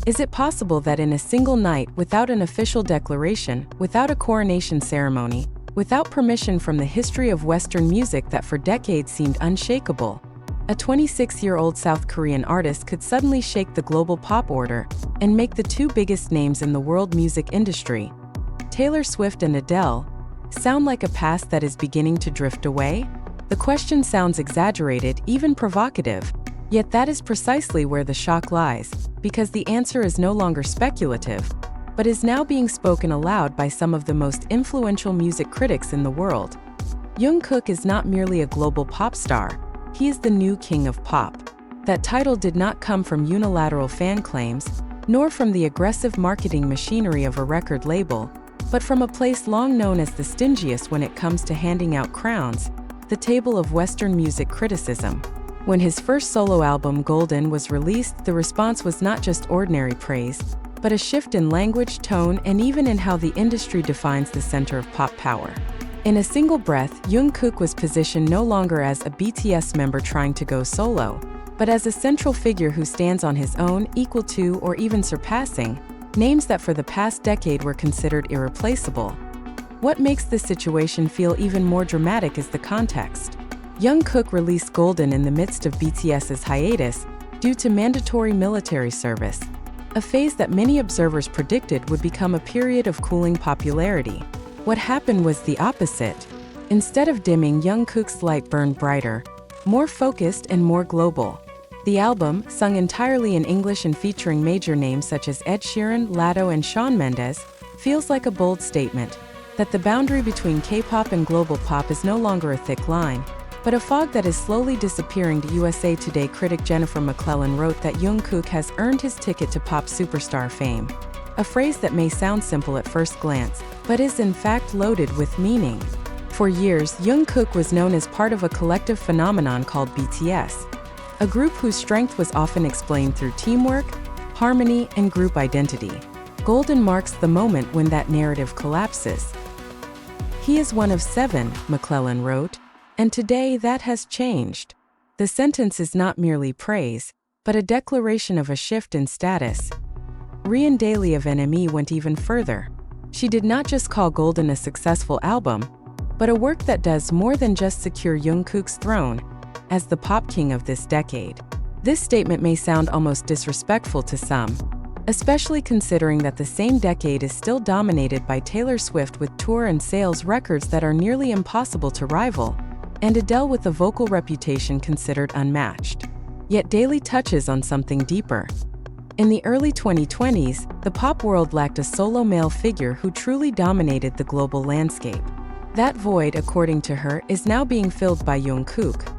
Is it possible that in a single night, without an official declaration, without a coronation ceremony, without permission from the history of Western music that for decades seemed unshakable, a 26-year-old South Korean artist could suddenly shake the global pop order and make the two biggest names in the world music industry, Taylor Swift and Adele, sound like a past that is beginning to drift away? The question sounds exaggerated, even provocative, yet that is precisely where the shock lies, because the answer is no longer speculative, but is now being spoken aloud by some of the most influential music critics in the world. Jungkook is not merely a global pop star, he is the new king of pop. That title did not come from unilateral fan claims, nor from the aggressive marketing machinery of a record label, but from a place long known as the stingiest when it comes to handing out crowns, the table of Western music criticism. When his first solo album Golden was released, the response was not just ordinary praise, but a shift in language, tone, and even in how the industry defines the center of pop power. In a single breath, Jungkook was positioned no longer as a BTS member trying to go solo, but as a central figure who stands on his own, equal to or even surpassing names that for the past decade were considered irreplaceable. What makes this situation feel even more dramatic is the context. Jungkook released Golden in the midst of BTS's hiatus due to mandatory military service, a phase that many observers predicted would become a period of cooling popularity. What happened was the opposite. Instead of dimming, Jungkook's light burned brighter, more focused and more global. The album, sung entirely in English and featuring major names such as Ed Sheeran, Latto, and Shawn Mendes, feels like a bold statement that the boundary between K-pop and global pop is no longer a thick line, but a fog that is slowly disappearing. The USA Today critic Jennifer McClellan wrote that Jungkook has earned his ticket to pop superstar fame, a phrase that may sound simple at first glance, but is in fact loaded with meaning. For years, Jungkook was known as part of a collective phenomenon called BTS, a group whose strength was often explained through teamwork, harmony, and group identity. Golden marks the moment when that narrative collapses. He is one of 7, McClellan wrote, and today that has changed. The sentence is not merely praise, but a declaration of a shift in status. Rian Daly of NME went even further. She did not just call Golden a successful album, but a work that does more than just secure Jungkook's throne as the pop king of this decade. This statement may sound almost disrespectful to some, especially considering that the same decade is still dominated by Taylor Swift with tour and sales records that are nearly impossible to rival, and Adele with a vocal reputation considered unmatched. Yet Daly touches on something deeper. In the early 2020s, the pop world lacked a solo male figure who truly dominated the global landscape. That void, according to her, is now being filled by Jungkook.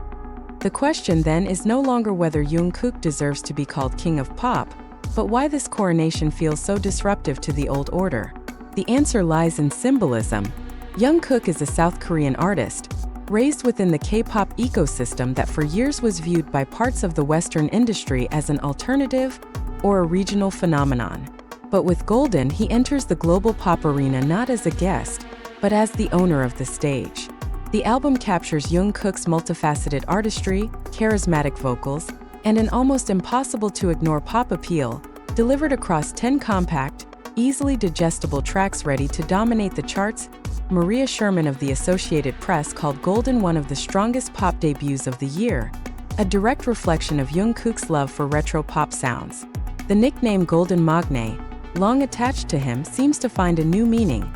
The question then is no longer whether Jungkook deserves to be called King of Pop, but why this coronation feels so disruptive to the old order. The answer lies in symbolism. Jungkook is a South Korean artist, raised within the K-pop ecosystem that for years was viewed by parts of the Western industry as an alternative or a regional phenomenon. But with Golden, he enters the global pop arena not as a guest, but as the owner of the stage. The album captures Jungkook's multifaceted artistry, charismatic vocals, and an almost impossible-to-ignore pop appeal, delivered across 10 compact, easily digestible tracks ready to dominate the charts. Maria Sherman of the Associated Press called Golden one of the strongest pop debuts of the year, a direct reflection of Jungkook's love for retro pop sounds. The nickname Golden Magne, long attached to him, seems to find a new meaning,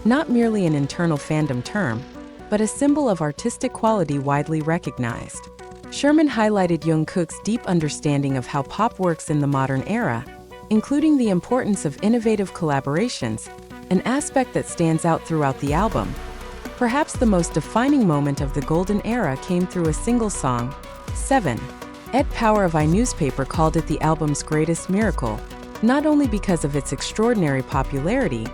not merely an internal fandom term, but a symbol of artistic quality widely recognized. Sherman highlighted Jungkook's deep understanding of how pop works in the modern era, including the importance of innovative collaborations, an aspect that stands out throughout the album. Perhaps the most defining moment of the Golden era came through a single song, 7. Ed Power of iNewspaper called it the album's greatest miracle, not only because of its extraordinary popularity,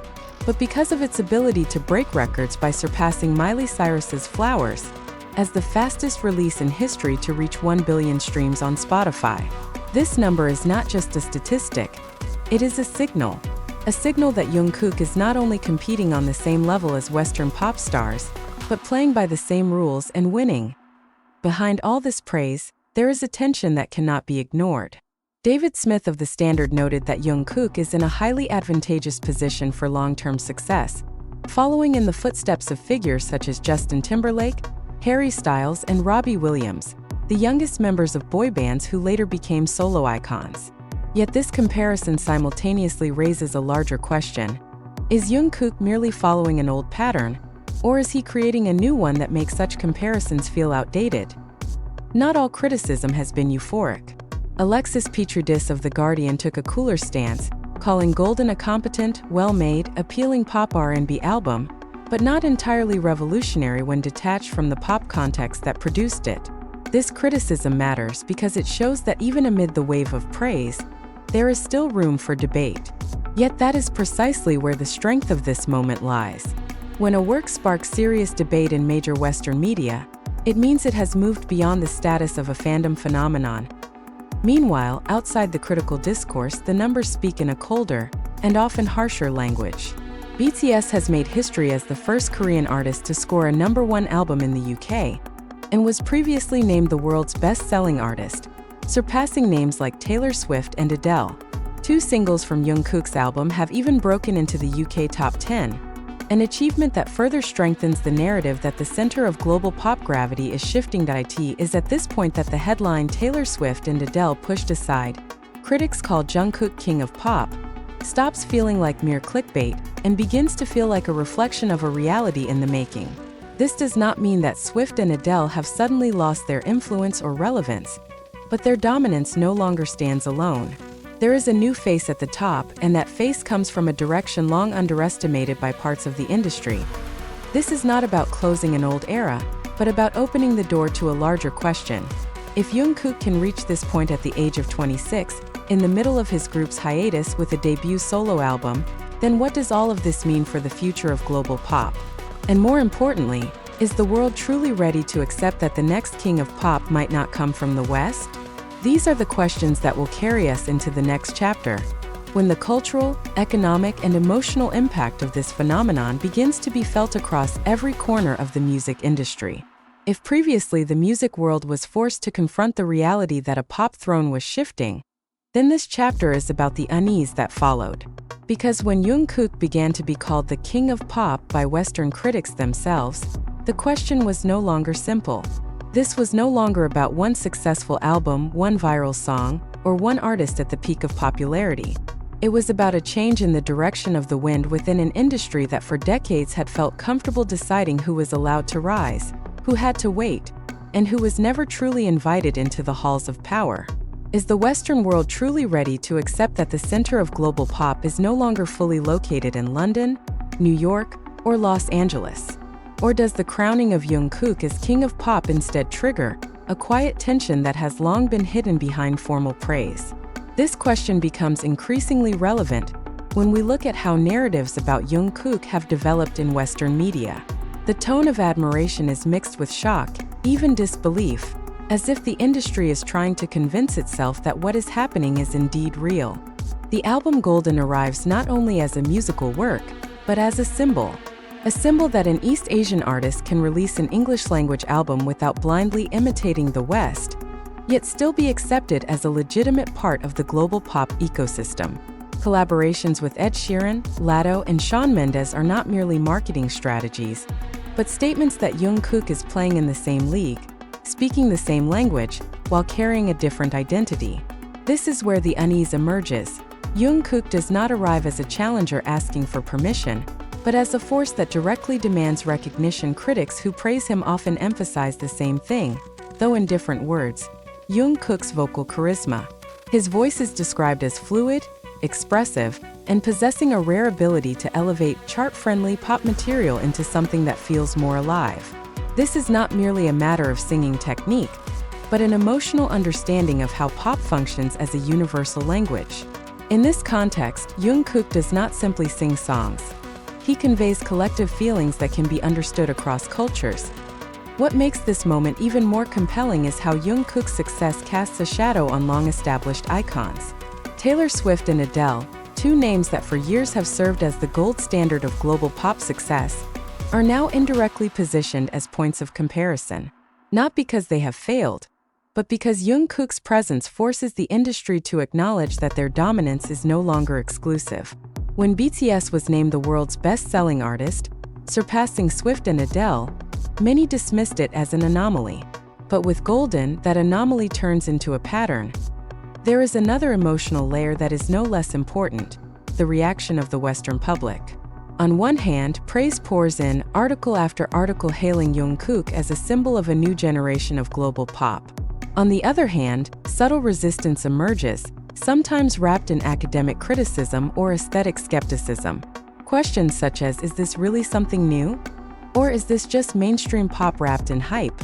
but because of its ability to break records by surpassing Miley Cyrus's Flowers as the fastest release in history to reach 1 billion streams on Spotify. This number is not just a statistic, it is a signal that Jungkook is not only competing on the same level as Western pop stars, but playing by the same rules and winning. Behind all this praise, there is a tension that cannot be ignored. David Smith of The Standard noted that Jungkook is in a highly advantageous position for long-term success, following in the footsteps of figures such as Justin Timberlake, Harry Styles, and Robbie Williams, the youngest members of boy bands who later became solo icons. Yet this comparison simultaneously raises a larger question. Is Jungkook merely following an old pattern, or is he creating a new one that makes such comparisons feel outdated? Not all criticism has been euphoric. Alexis Petridis of The Guardian took a cooler stance, calling Golden a competent, well-made, appealing pop R&B album, but not entirely revolutionary when detached from the pop context that produced it. This criticism matters because it shows that even amid the wave of praise, there is still room for debate. Yet that is precisely where the strength of this moment lies. When a work sparks serious debate in major Western media, it means it has moved beyond the status of a fandom phenomenon. Meanwhile, outside the critical discourse, the numbers speak in a colder, and often harsher language. BTS has made history as the first Korean artist to score a #1 album in the UK, and was previously named the world's best-selling artist, surpassing names like Taylor Swift and Adele. 2 singles from Jungkook's album have even broken into the UK top 10, an achievement that further strengthens the narrative that the center of global pop gravity is shifting. It is at this point that the headline Taylor Swift and Adele pushed aside, critics call Jungkook king of pop, stops feeling like mere clickbait and begins to feel like a reflection of a reality in the making. This does not mean that Swift and Adele have suddenly lost their influence or relevance, but their dominance no longer stands alone. There is a new face at the top, and that face comes from a direction long underestimated by parts of the industry. This is not about closing an old era, but about opening the door to a larger question. If Jungkook can reach this point at the age of 26, in the middle of his group's hiatus with a debut solo album, then what does all of this mean for the future of global pop? And more importantly, is the world truly ready to accept that the next king of pop might not come from the West? These are the questions that will carry us into the next chapter, when the cultural, economic, and emotional impact of this phenomenon begins to be felt across every corner of the music industry. If previously the music world was forced to confront the reality that a pop throne was shifting, then this chapter is about the unease that followed. Because when Jungkook began to be called the king of pop by Western critics themselves, the question was no longer simple. This was no longer about one successful album, one viral song, or one artist at the peak of popularity. It was about a change in the direction of the wind within an industry that for decades had felt comfortable deciding who was allowed to rise, who had to wait, and who was never truly invited into the halls of power. Is the Western world truly ready to accept that the center of global pop is no longer fully located in London, New York, or Los Angeles? Or does the crowning of Jungkook as king of pop instead trigger a quiet tension that has long been hidden behind formal praise? This question becomes increasingly relevant when we look at how narratives about Jungkook have developed in Western media. The tone of admiration is mixed with shock, even disbelief, as if the industry is trying to convince itself that what is happening is indeed real. The album Golden arrives not only as a musical work, but as a symbol that an East Asian artist can release an English-language album without blindly imitating the West, yet still be accepted as a legitimate part of the global pop ecosystem. Collaborations with Ed Sheeran, Latto, and Shawn Mendes are not merely marketing strategies, but statements that Jungkook is playing in the same league, speaking the same language, while carrying a different identity. This is where the unease emerges. Jungkook does not arrive as a challenger asking for permission, but as a force that directly demands recognition. Critics who praise him often emphasize the same thing, though in different words: Jungkook's vocal charisma. His voice is described as fluid, expressive, and possessing a rare ability to elevate chart-friendly pop material into something that feels more alive. This is not merely a matter of singing technique, but an emotional understanding of how pop functions as a universal language. In this context, Jungkook does not simply sing songs. He conveys collective feelings that can be understood across cultures. What makes this moment even more compelling is how Jungkook's success casts a shadow on long-established icons. Taylor Swift and Adele, 2 names that for years have served as the gold standard of global pop success, are now indirectly positioned as points of comparison. Not because they have failed, but because Jungkook's presence forces the industry to acknowledge that their dominance is no longer exclusive. When BTS was named the world's best-selling artist, surpassing Swift and Adele, many dismissed it as an anomaly. But with Golden, that anomaly turns into a pattern. There is another emotional layer that is no less important: the reaction of the Western public. On one hand, praise pours in, article after article hailing Jungkook as a symbol of a new generation of global pop. On the other hand, subtle resistance emerges, sometimes wrapped in academic criticism or aesthetic skepticism. Questions such as, is this really something new? Or is this just mainstream pop wrapped in hype?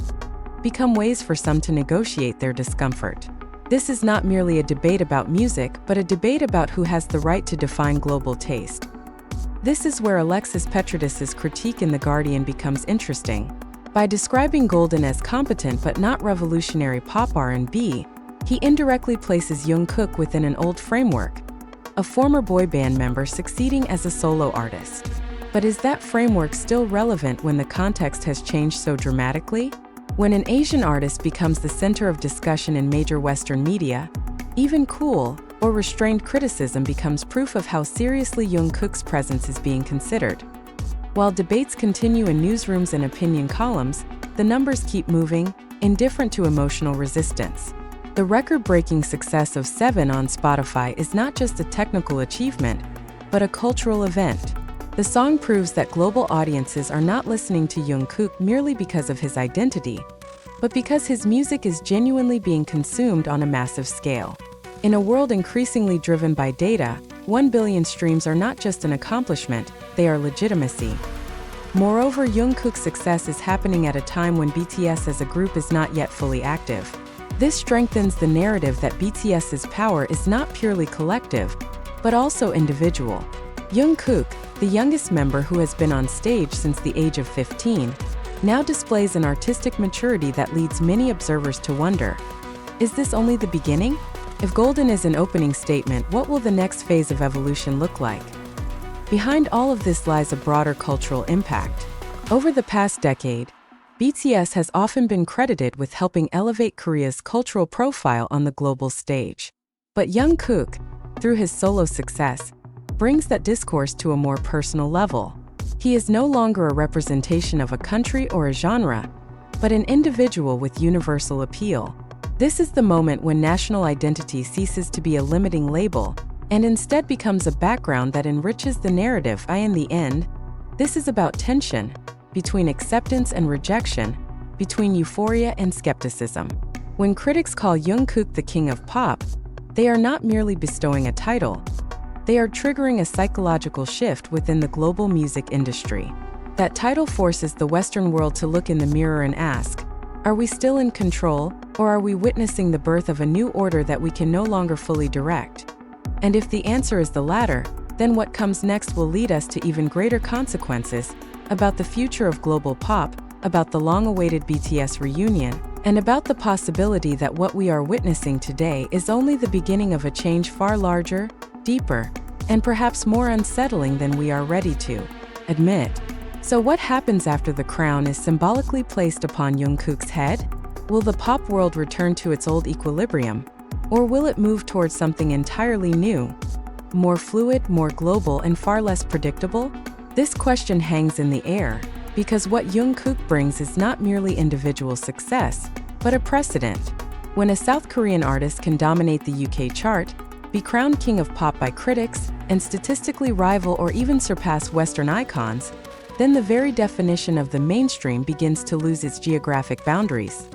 Become ways for some to negotiate their discomfort. This is not merely a debate about music, but a debate about who has the right to define global taste. This is where Alexis Petridis's critique in The Guardian becomes interesting. By describing Golden as competent but not revolutionary pop R&B, he indirectly places Jungkook within an old framework, a former boy band member succeeding as a solo artist. But is that framework still relevant when the context has changed so dramatically? When an Asian artist becomes the center of discussion in major Western media, even cool or restrained criticism becomes proof of how seriously Jungkook's presence is being considered. While debates continue in newsrooms and opinion columns, the numbers keep moving, indifferent to emotional resistance. The record-breaking success of 7 on Spotify is not just a technical achievement, but a cultural event. The song proves that global audiences are not listening to Jungkook merely because of his identity, but because his music is genuinely being consumed on a massive scale. In a world increasingly driven by data, 1 billion streams are not just an accomplishment, they are legitimacy. Moreover, Jungkook's success is happening at a time when BTS as a group is not yet fully active. This strengthens the narrative that BTS's power is not purely collective, but also individual. Jungkook, the youngest member who has been on stage since the age of 15, now displays an artistic maturity that leads many observers to wonder, is this only the beginning? If Golden is an opening statement, what will the next phase of evolution look like? Behind all of this lies a broader cultural impact. Over the past decade, BTS has often been credited with helping elevate Korea's cultural profile on the global stage. But Jungkook, through his solo success, brings that discourse to a more personal level. He is no longer a representation of a country or a genre, but an individual with universal appeal. This is the moment when national identity ceases to be a limiting label and instead becomes a background that enriches the narrative. In the end, this is about tension between acceptance and rejection, between euphoria and skepticism. When critics call Jungkook the king of pop, they are not merely bestowing a title, they are triggering a psychological shift within the global music industry. That title forces the Western world to look in the mirror and ask, are we still in control, or are we witnessing the birth of a new order that we can no longer fully direct? And if the answer is the latter, then what comes next will lead us to even greater consequences about the future of global pop, about the long-awaited BTS reunion, and about the possibility that what we are witnessing today is only the beginning of a change far larger, deeper, and perhaps more unsettling than we are ready to admit. So what happens after the crown is symbolically placed upon Jungkook's head? Will the pop world return to its old equilibrium? Or will it move towards something entirely new, more fluid, more global, and far less predictable? This question hangs in the air, because what Jungkook brings is not merely individual success, but a precedent. When a South Korean artist can dominate the UK chart, be crowned king of pop by critics, and statistically rival or even surpass Western icons, then the very definition of the mainstream begins to lose its geographic boundaries.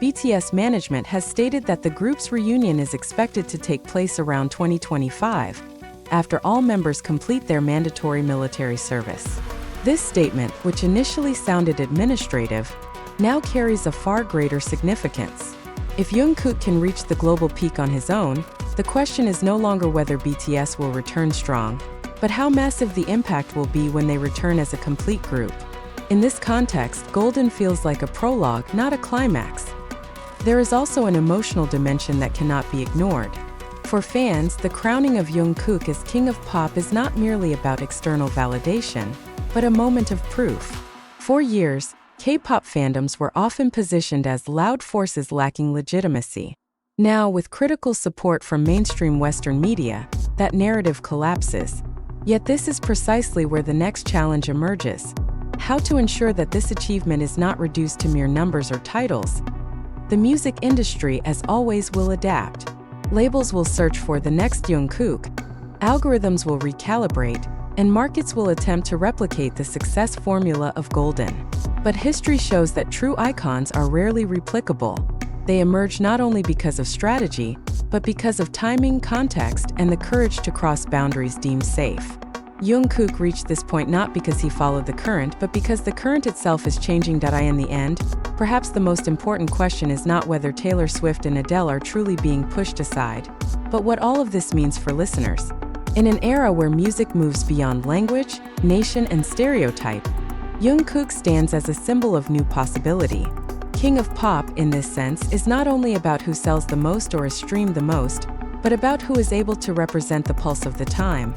BTS management has stated that the group's reunion is expected to take place around 2025, after all members complete their mandatory military service. This statement, which initially sounded administrative, now carries a far greater significance. If Jungkook can reach the global peak on his own, the question is no longer whether BTS will return strong, but how massive the impact will be when they return as a complete group. In this context, Golden feels like a prologue, not a climax. There is also an emotional dimension that cannot be ignored. For fans, the crowning of Jungkook as king of pop is not merely about external validation, but a moment of proof. For years, K-pop fandoms were often positioned as loud forces lacking legitimacy. Now, with critical support from mainstream Western media, that narrative collapses. Yet this is precisely where the next challenge emerges: how to ensure that this achievement is not reduced to mere numbers or titles. The music industry, as always, will adapt. Labels will search for the next Jungkook, algorithms will recalibrate, and markets will attempt to replicate the success formula of Golden. But history shows that true icons are rarely replicable. They emerge not only because of strategy, but because of timing, context, and the courage to cross boundaries deemed safe. Jungkook reached this point not because he followed the current, but because the current itself is changing. In the end, perhaps the most important question is not whether Taylor Swift and Adele are truly being pushed aside, but what all of this means for listeners. In an era where music moves beyond language, nation, and stereotype, Jungkook stands as a symbol of new possibility. King of Pop, in this sense, is not only about who sells the most or is streamed the most, but about who is able to represent the pulse of the time.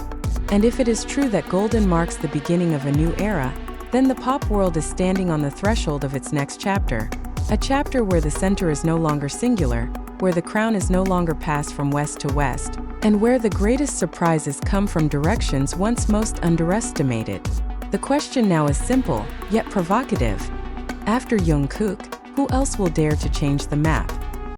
And if it is true that Golden marks the beginning of a new era, then the pop world is standing on the threshold of its next chapter. A chapter where the center is no longer singular, where the crown is no longer passed from west to west, and where the greatest surprises come from directions once most underestimated. The question now is simple, yet provocative. After Jungkook, who else will dare to change the map?